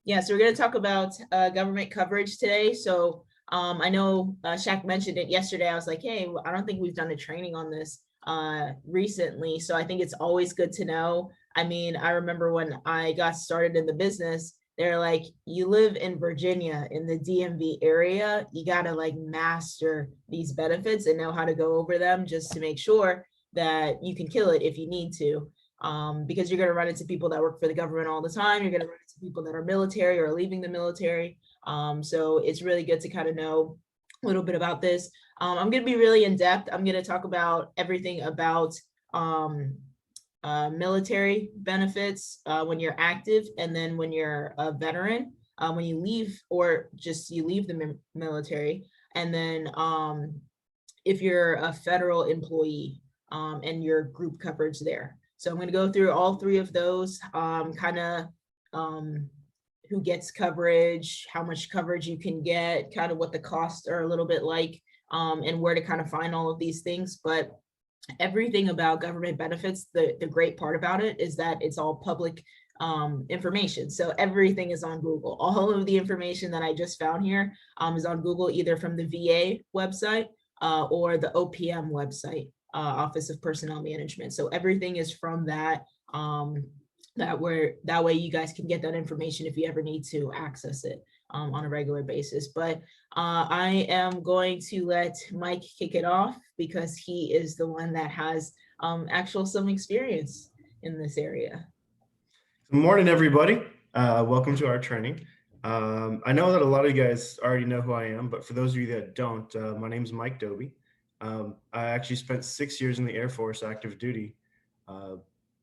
Yeah, so we're going to talk about government coverage today. So I know Shaq mentioned it yesterday. I was like, hey, I don't think we've done a training on this recently. So I think it's always good to know. I mean, I remember when I got started in the business, they're like, you live in Virginia in the DMV area, you got to like master these benefits and know how to go over them just to make sure that you can kill it if you need to. Because you're going to run into people that work for the government all the time. You're going to run into people that are military or leaving the military. So it's really good to kind of know a little bit about this. I'm going to be really in depth. I'm going to talk about everything about military benefits when you're active, and then when you're a veteran, when you leave or just you leave the military, and then if you're a federal employee and your group coverage there. So I'm going to go through all three of those, kind of who gets coverage, how much coverage you can get, kind of what the costs are a little bit like, and where to kind of find all of these things. But everything about government benefits, the great part about it is that it's all public information. So everything is on Google. All of the information that I just found here is on Google, either from the VA website or the OPM website, Office of Personnel Management. So everything is from that. That way you guys can get that information if you ever need to access it on a regular basis. But I am going to let Mike kick it off because he is the one that has some experience in this area. Good morning, everybody. Welcome to our training. I know that a lot of you guys already know who I am, but for those of you that don't, my name is Mike Doby. I actually spent 6 years in the Air Force active duty,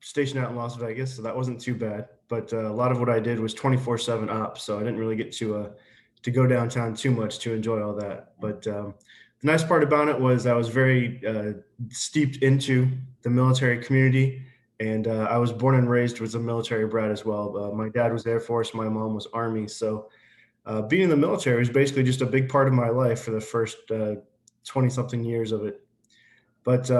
stationed out in Las Vegas, so that wasn't too bad. But a lot of what I did was 24/7 ops, so I didn't really get to go downtown too much to enjoy all that. But the nice part about it was I was very steeped into the military community, and I was born and raised with a military brat as well. My dad was Air Force, my mom was Army, so being in the military was basically just a big part of my life for the first 20-something years of it. But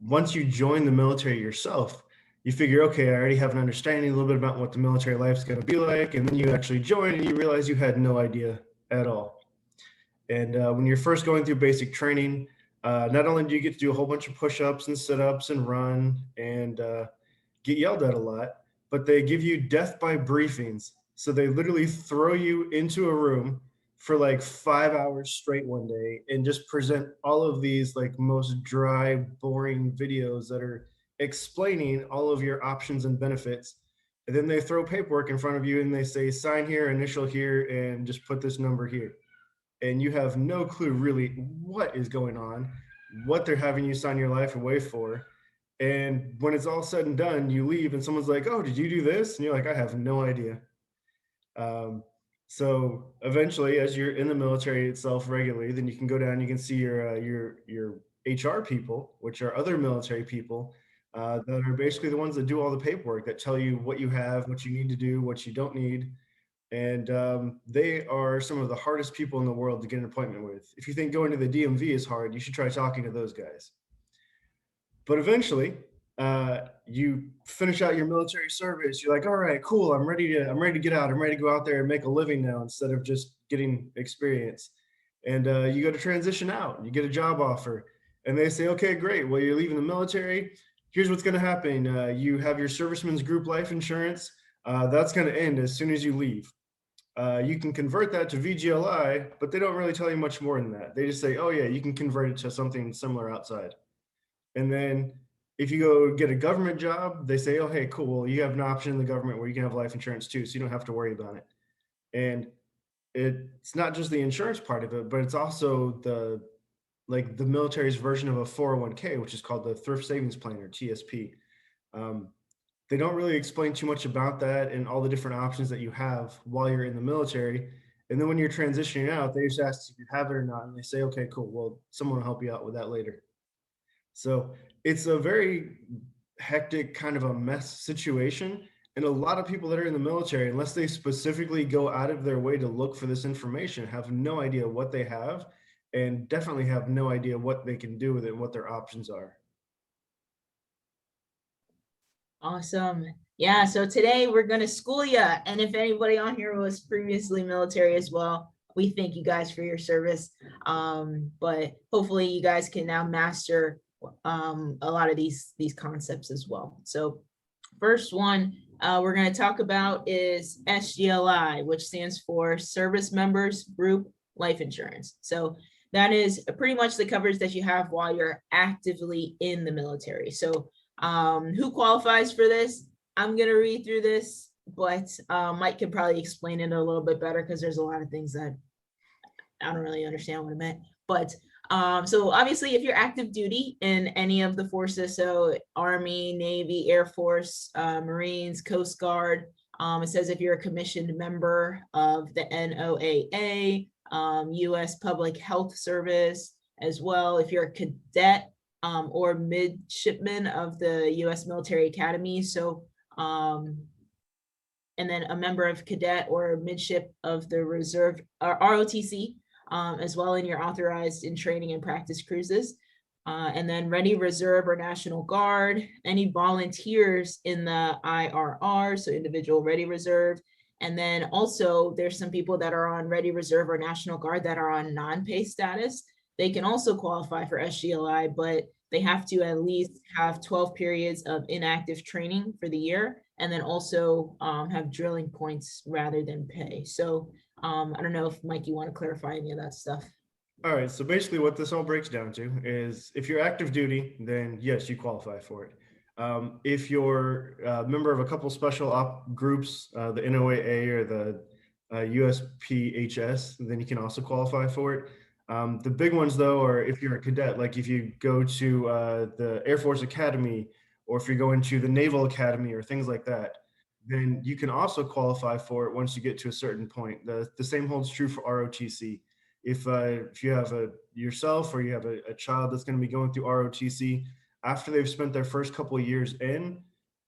once you join the military yourself, you figure, okay, I already have an understanding a little bit about what the military life is going to be like. And then you actually join and you realize you had no idea at all. And when you're first going through basic training, not only do you get to do a whole bunch of push-ups and sit-ups and run and get yelled at a lot, but they give you death by briefings. So they literally throw you into a room for like 5 hours straight one day and just present all of these like most dry, boring videos that are explaining all of your options and benefits. And then they throw paperwork in front of you and they say, sign here, initial here, and just put this number here. And you have no clue really what is going on, what they're having you sign your life away for. And when it's all said and done, you leave and someone's like, oh, did you do this? And you're like, I have no idea. So eventually, as you're in the military itself regularly, then you can go down, you can see your HR people, which are other military people that are basically the ones that do all the paperwork, that tell you what you have, what you need to do, what you don't need. And they are some of the hardest people in the world to get an appointment with. If you think going to the DMV is hard, you should try talking to those guys. But eventually, you finish out your military service. You're like, all right, cool. I'm ready to get out. I'm ready to go out there and make a living now instead of just getting experience. And you go to transition out. You get a job offer, and they say, okay, great. Well, you're leaving the military. Here's what's going to happen. You have your serviceman's group life insurance. That's going to end as soon as you leave. You can convert that to VGLI, but they don't really tell you much more than that. They just say, oh yeah, you can convert it to something similar outside. And then if you go get a government job, they say, oh, hey, cool. Well, you have an option in the government where you can have life insurance too, so you don't have to worry about it. And it's not just the insurance part of it, but it's also the military's version of a 401k, which is called the Thrift Savings Plan, or TSP. They don't really explain too much about that and all the different options that you have while you're in the military. And then when you're transitioning out, they just ask if you have it or not. And they say, okay, cool. Well, someone will help you out with that later. So it's a very hectic, kind of a mess situation. And a lot of people that are in the military, unless they specifically go out of their way to look for this information, have no idea what they have, and definitely have no idea what they can do with it and what their options are. Awesome. Yeah, so today we're going to school you. And if anybody on here was previously military as well, we thank you guys for your service. But hopefully you guys can now master a lot of these concepts as well. So first one we're going to talk about is SGLI, which stands for Service Members Group Life Insurance. So that is pretty much the coverage that you have while you're actively in the military. So who qualifies for this? I'm going to read through this, but Mike can probably explain it a little bit better because there's a lot of things that I don't really understand what it meant. But so obviously, if you're active duty in any of the forces, so Army, Navy, Air Force, Marines, Coast Guard, it says if you're a commissioned member of the NOAA, U.S. Public Health Service, as well, if you're a cadet or midshipman of the U.S. Military Academy. So and then a member of cadet or midship of the reserve or ROTC, as well, and you're authorized in training and practice cruises. And then ready reserve or National Guard, any volunteers in the IRR, so individual ready reserve. And then also there's some people that are on ready reserve or National Guard that are on non-pay status. They can also qualify for SGLI, but they have to at least have 12 periods of inactive training for the year, and then also have drilling points rather than pay. So I don't know if Mike, you want to clarify any of that stuff. All right, so basically what this all breaks down to is if you're active duty, then yes, you qualify for it. If you're a member of a couple special op groups, the NOAA or the USPHS, then you can also qualify for it. The big ones, though, are if you're a cadet, like if you go to the Air Force Academy, or if you're going to the Naval Academy or things like that, then you can also qualify for it once you get to a certain point. The same holds true for ROTC. If you have yourself or you have a child that's going to be going through ROTC, after they've spent their first couple of years in,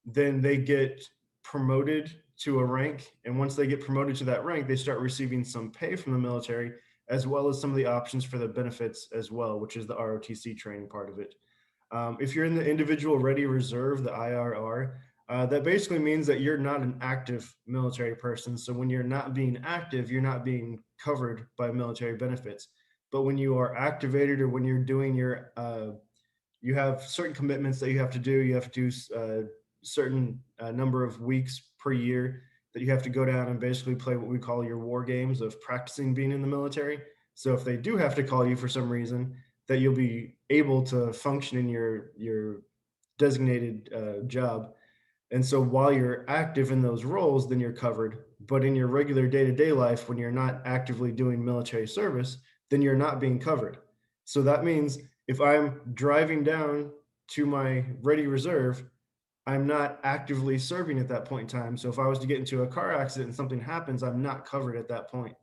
then they get promoted to a rank. And once they get promoted to that rank, they start receiving some pay from the military, as well as some of the options for the benefits as well, which is the ROTC training part of it. If you're in the individual ready reserve, the IRR, that basically means that you're not an active military person. So when you're not being active, you're not being covered by military benefits. But when you are activated or when you're doing you have certain commitments that you have to do. You have to do certain number of weeks per year that you have to go down and basically play what we call your war games of practicing being in the military. So if they do have to call you for some reason, that you'll be able to function in your designated job. And so while you're active in those roles, then you're covered. But in your regular day-to-day life, when you're not actively doing military service, then you're not being covered. So that means if I'm driving down to my ready reserve, I'm not actively serving at that point in time. So if I was to get into a car accident and something happens, I'm not covered at that point.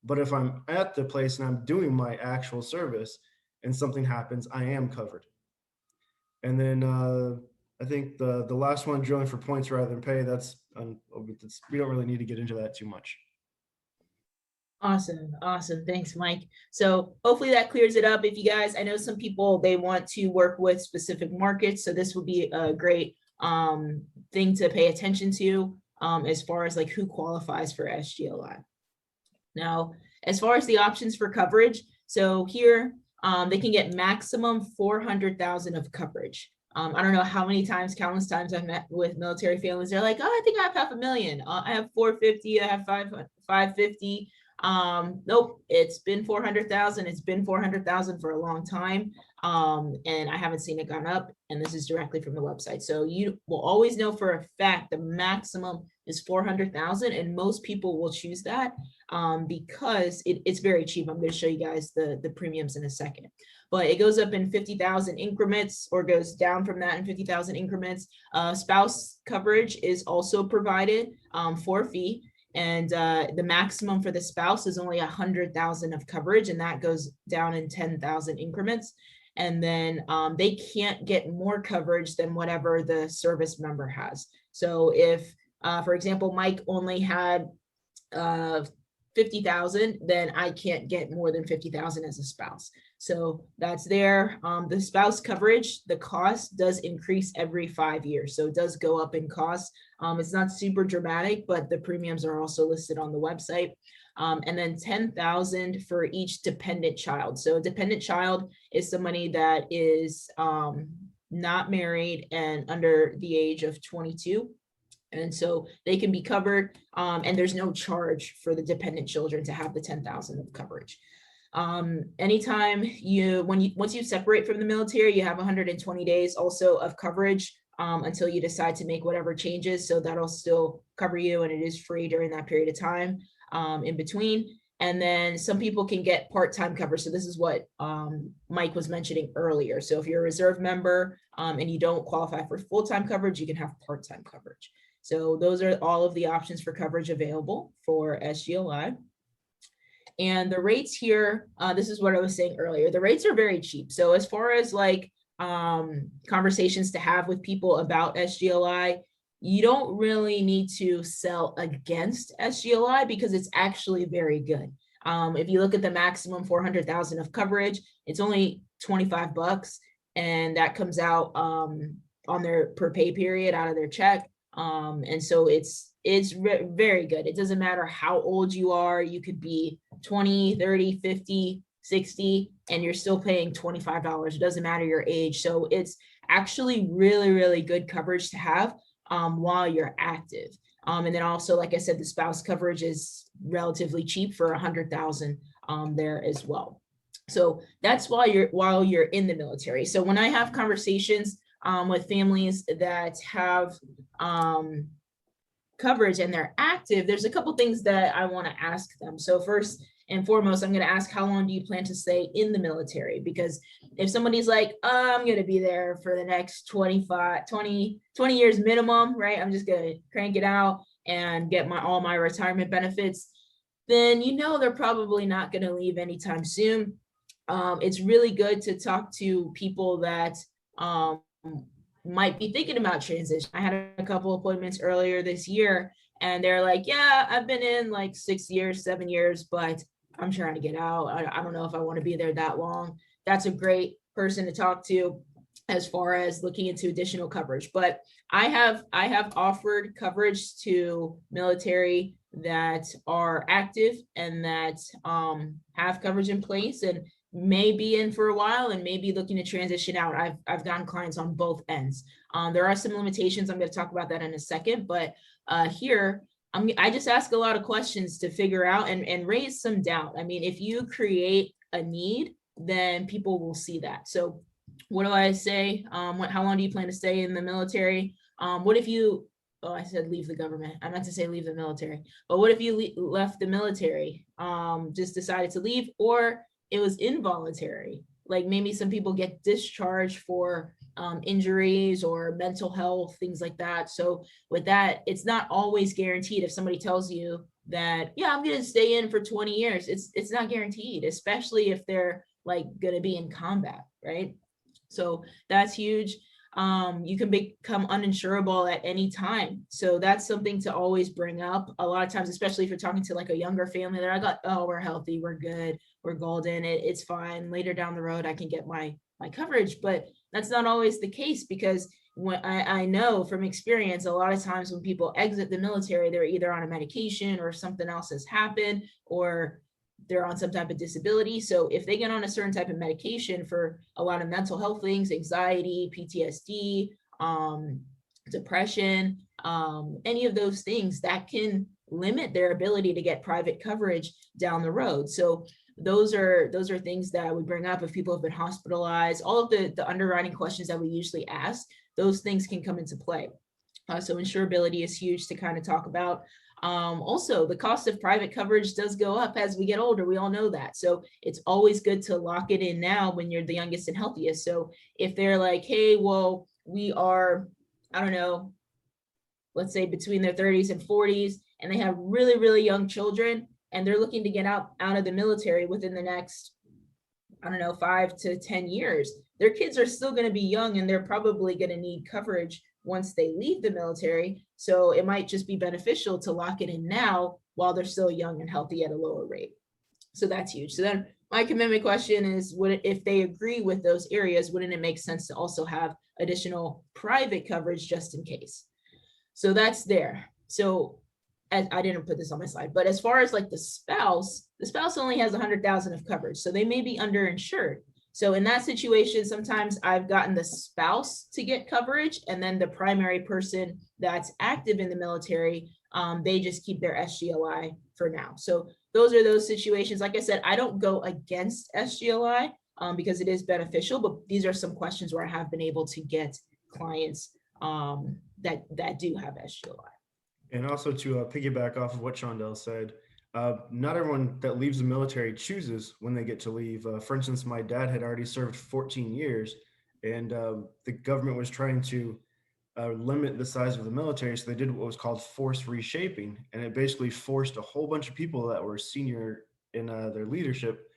But if I'm at the place and I'm doing my actual service and something happens, I am covered. And then I think the last one, drilling for points rather than pay, we don't really need to get into that too much. Awesome. Awesome. Thanks, Mike. So hopefully that clears it up. If you guys, I know some people, they want to work with specific markets. So this would be a great thing to pay attention to as far as like who qualifies for SGLI. Now, as far as the options for coverage, so here they can get maximum 400,000 of coverage. I don't know how many times, countless times I've met with military families. They're like, oh, I think I have $500,000. I have 450. I have 550. Nope, it's been 400,000. It's been 400,000 for a long time. And I haven't seen it gone up. And this is directly from the website. So you will always know for a fact the maximum is 400,000, and most people will choose that because it's very cheap. I'm going to show you guys the premiums in a second, but it goes up in 50,000 increments or goes down from that in 50,000 increments. Spouse coverage is also provided for a fee. And the maximum for the spouse is only 100,000 of coverage, and that goes down in 10,000 increments. And then they can't get more coverage than whatever the service member has. So if, for example, Mike only had 50,000, then I can't get more than 50,000 as a spouse. So that's there. The spouse coverage, the cost does increase every 5 years. So it does go up in cost. It's not super dramatic, but the premiums are also listed on the website. And then 10,000 for each dependent child. So a dependent child is somebody that is not married and under the age of 22. And so they can be covered, and there's no charge for the dependent children to have the 10,000 of coverage. Anytime once you separate from the military, you have 120 days also of coverage until you decide to make whatever changes. So that'll still cover you, and it is free during that period of time in between. And then some people can get part-time coverage. So this is what Mike was mentioning earlier. So if you're a reserve member and you don't qualify for full-time coverage, you can have part-time coverage. So those are all of the options for coverage available for SGLI. And the rates here, this is what I was saying earlier, the rates are very cheap. So as far as like conversations to have with people about SGLI, you don't really need to sell against SGLI because it's actually very good. If you look at the maximum 400,000 of coverage, it's only $25, and that comes out on their per pay period out of their check. And so it's very good. It doesn't matter how old you are. You could be 20, 30, 50, 60, and you're still paying $25. It doesn't matter your age. So it's actually really, really good coverage to have while you're active. And then also, like I said, the spouse coverage is relatively cheap for 100,000 there as well. So that's while you're in the military. So when I have conversations with families that have coverage and they're active, there's a couple things that I want to ask them. So first and foremost, I'm going to ask, how long do you plan to stay in the military? Because if somebody's like, I'm going to be there for the next 20 years minimum, right? I'm just going to crank it out and get all my retirement benefits, then they're probably not going to leave anytime soon. It's really good to talk to people that might be thinking about transition. I had a couple appointments earlier this year, and they're like, yeah, I've been in like 6 years, 7 years, but I'm trying to get out. I don't know if I want to be there that long. That's a great person to talk to as far as looking into additional coverage. But I have offered coverage to military that are active and that have coverage in place and may be in for a while and may be looking to transition out. I've gotten clients on both ends. There are some limitations. I'm going to talk about that in a second, but here I just ask a lot of questions to figure out and raise some doubt. I mean, if you create a need, then people will see that. So what do I say? How long do you plan to stay in the military? What if you, I said leave the government. I meant to say leave the military. But what if you left the military, just decided to leave, or it was involuntary? Like maybe some people get discharged for injuries or mental health, things like that. So with that, it's not always guaranteed. If somebody tells you that, yeah, I'm going to stay in for 20 years, it's not guaranteed, especially if they're like going to be in combat, right? So that's huge. You can become uninsurable at any time. So that's something to always bring up. A lot of times, especially if you're talking to like a younger family, they're like, oh, we're healthy, we're good, we're golden, it's fine. Later down the road, I can get my coverage. But that's not always the case, because when I know from experience, a lot of times when people exit the military, they're either on a medication or something else has happened, or they're on some type of disability. So if they get on a certain type of medication for a lot of mental health things, anxiety, PTSD, depression, any of those things, that can limit their ability to get private coverage down the road. So those are things that I would bring up if people have been hospitalized. All of the underwriting questions that we usually ask, those things can come into play. So insurability is huge to kind of talk about. Also, the cost of private coverage does go up as we get older. We all know that. So it's always good to lock it in now when you're the youngest and healthiest. So if they're like, hey, well, we are, I don't know, let's say between their 30s and 40s, and they have really, really young children, and they're looking to get out of the military within the next, I don't know, 5 to 10 years, their kids are still going to be young, and they're probably going to need coverage once they leave the military. So it might just be beneficial to lock it in now while they're still young and healthy at a lower rate. So that's huge. So then my commitment question is, if they agree with those areas, wouldn't it make sense to also have additional private coverage just in case? So that's there. So I didn't put this on my slide, but as far as like the spouse only has 100,000 of coverage. So they may be underinsured. So in that situation, sometimes I've gotten the spouse to get coverage, and then the primary person that's active in the military, they just keep their SGLI for now. So those are those situations. Like I said, I don't go against SGLI because it is beneficial, but these are some questions where I have been able to get clients that do have SGLI. And also to piggyback off of what Shondell said, not everyone that leaves the military chooses when they get to leave. For instance, my dad had already served 14 years, and the government was trying to limit the size of the military, so they did what was called forced reshaping, and it basically forced a whole bunch of people that were senior in their leadership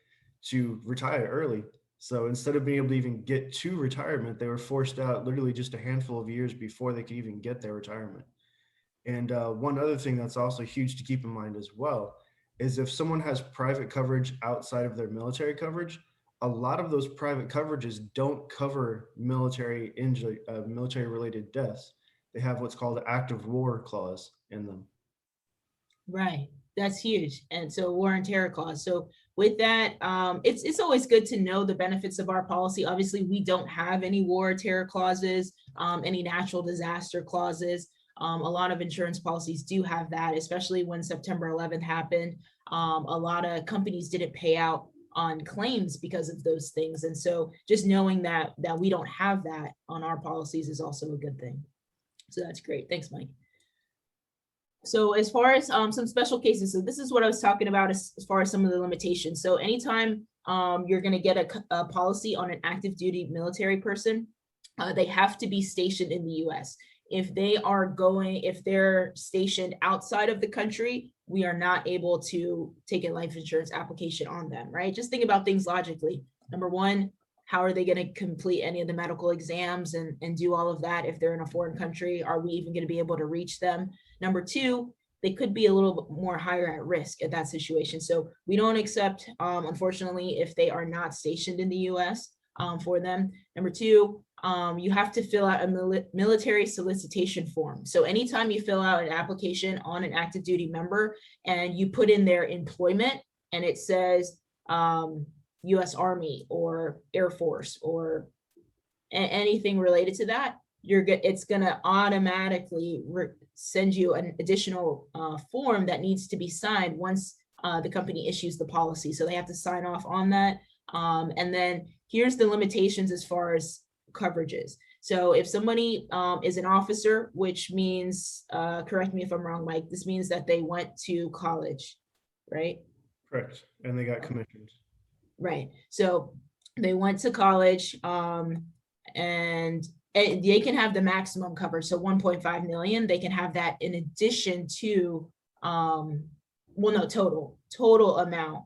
to retire early. So instead of being able to even get to retirement, they were forced out literally just a handful of years before they could even get their retirement. And one other thing that's also huge to keep in mind as well is if someone has private coverage outside of their military coverage, a lot of those private coverages don't cover military injury, military related deaths. They have what's called an active war clause in them. Right. That's huge. And so war and terror clause. So with that, it's always good to know the benefits of our policy. Obviously, we don't have any war or terror clauses, any natural disaster clauses. A lot of insurance policies do have that, especially when September 11th happened. A lot of companies didn't pay out on claims because of those things. And so just knowing that we don't have that on our policies is also a good thing. So that's great. Thanks, Mike. So as far as some special cases, so this is what I was talking about as far as some of the limitations. So anytime you're going to get a policy on an active duty military person, they have to be stationed in the US. If they're stationed outside of the country, we are not able to take a life insurance application on them, right? Just think about things logically. Number one, how are they going to complete any of the medical exams and do all of that if they're in a foreign country? Are we even going to be able to reach them? Number two, they could be a little bit more higher at risk at that situation. So we don't accept, unfortunately, if they are not stationed in the US for them. Number two, you have to fill out a military solicitation form. So anytime you fill out an application on an active duty member and you put in their employment and it says US Army or Air Force or anything related to that, it's going to automatically send you an additional form that needs to be signed once the company issues the policy. So they have to sign off on that. And then here's the limitations as far as coverages. So if somebody is an officer, which means, correct me if I'm wrong, Mike, this means that they went to college, right? Correct. And they got commissioned. Right. So they went to college and they can have the maximum coverage. So 1.5 million, they can have that in addition to, total amount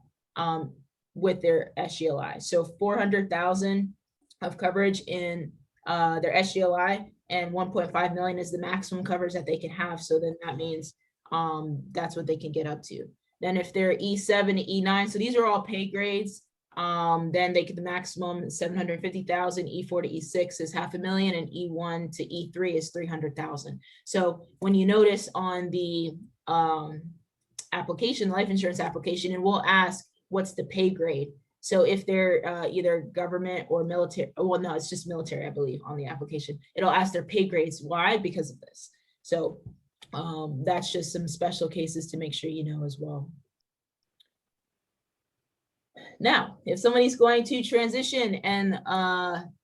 with their SGLI. So 400,000 of coverage in their SGLI and 1.5 million is the maximum coverage that they can have. So then that means that's what they can get up to. Then if they're E7 to E9, so these are all pay grades, then they get the maximum 750,000, E4 to E6 is 500,000, and E1 to E3 is 300,000. So when you notice on the application, life insurance application, and we'll ask what's the pay grade. So if they're either government or military, well, no, it's just military, I believe, on the application. It'll ask their pay grades. Why? Because of this. So that's just some special cases to make sure you know as well. Now, if somebody's going to transition and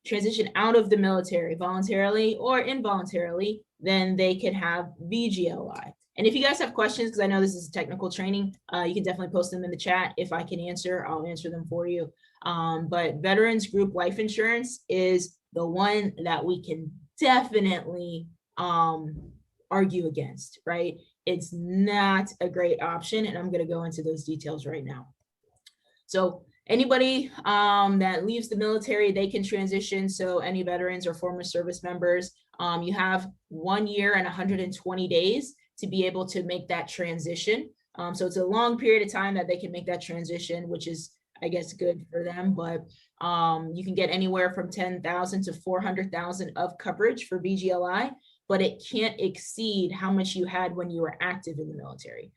transition out of the military voluntarily or involuntarily, then they can have VGLI. And if you guys have questions, because I know this is technical training, you can definitely post them in the chat. If I can answer, I'll answer them for you. But Veterans Group Life Insurance is the one that we can definitely argue against, right? It's not a great option, and I'm going to go into those details right now. So anybody that leaves the military, they can transition. So any veterans or former service members, You have 1 year and 120 days to be able to make that transition. So it's a long period of time that they can make that transition, which is, I guess, good for them. But you can get anywhere from 10,000 to 400,000 of coverage for VGLI, but it can't exceed how much you had when you were active in the military.